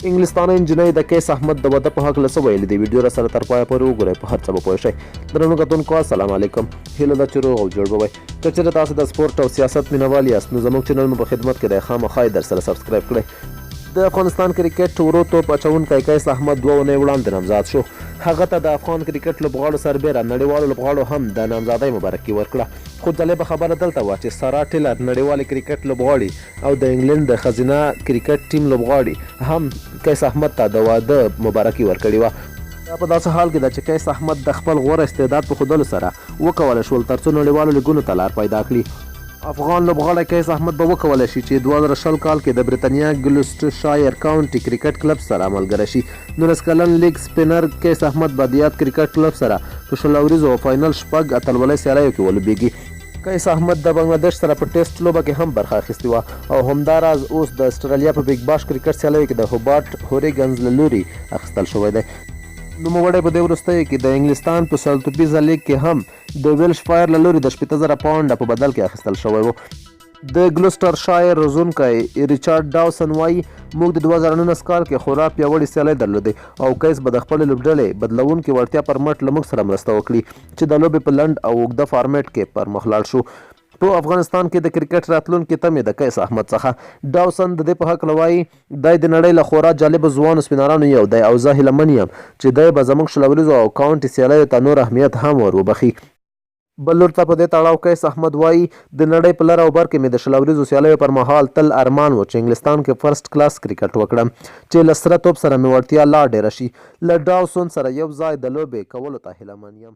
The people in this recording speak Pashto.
انګلستاني انجنیر د کیس احمد د واده په هکله څه ویلي دي ویډیو را سره تر پایه پورې وګورئ په هر څه به پوه شئ درنو کتونکو السلام علیکم هیله ده چې روغ او جوړ به وئ که چېرې تاسو د سپورټ او سیاست مینوال یاست نو زموږ چینل مو په خدمت کې دی خامخا یې در سره سبسکرایب کړئ د افغانستان کرکټ ورو توپ اچونکی کیس احمد 2 اونۍ وړاندې نامزاد شو هغه ته د افغان کرکټ لوبغاړو سربیره نړیوالو لوبغاړو هم د نامزادۍ مبارکي ورکړه خو جالبه خبره دلته وه چې سارا ټیلر نړیوالې کرکټ لوبغاړي او د انګلند د ښځینه کرکټ ټیم لوبغاړي هم کیس احمد ته د واده مبارکي ورکړې وه دا په داسې حال کې ده چې کیس احمد د خپل غوره استعداد په ښودلو سره وکولی شول تر څو نړیوالو لیګونو ته لار پیدا کړي افغان لوبغاړی کیس احمد به وکولی شي چې 2020 کال کې د بریتانیا ګلوسټرشایر کاونټي کرکټ کلب سره ملګری شي 19 کلن لیګ سپینر کیس احمد به د یاد کرکټ کلب سره په شل اوریزو فاینل شپږ اتلولۍ سیالیو کې ولوبېږي کیس احمد د بنګلادیش سره په ټیسټ لوبه کې هم برخه اخیستې وه او همداراز اوس د استرالیا په بیګ باش کرکټ سیالیو کې د هوبارټ هوریګنز له لوري اخیستل شوی دی نوموړی په دې وروستیو کې د انګلستان په سلتوپیزه لیګ کې هم د ویلش فایر له لوري د 15,000 پاونډه په بدل کې اخیستل شوی و د ګلوسټرشایر روزونکی ریچارډ ډاوسن وایي موږ د 2019 کال کې خورا پیاوړې سیالۍ درلودې او کیس به د خپلې لوبډلې بدلونکې وړتیا پر مټ له موږ سره مرسته وکړي چې د لوبې په لنډ او اوږده فارمیټ کې پر مخ لاړ شو په افغانستان کې د کرکټ راتلونکي تمې د کیس احمد څخه ډاوسن د دې په هکله وایي دی د نړۍ له خورا جالبو ځوانو سپینرانو یو دی او زه هیله من یم چې دی به زموږ شل اوریزو او کاونټي سیالیو ته نور اهمیت هم ور وبخي بل لور ته په دې تړاو کیس احمد وایي د نړۍ په لر او بر کې مې د شل اوریزو سیالیو پر مهال تل ارمان و چې انګلستان کې فرسټ کلاس کرکټ وکړم چې له سره توپ سره مې وړتیا لا ډېره شي له ډاوسن سره یو ځای د لوبې کولو ته هیله من یم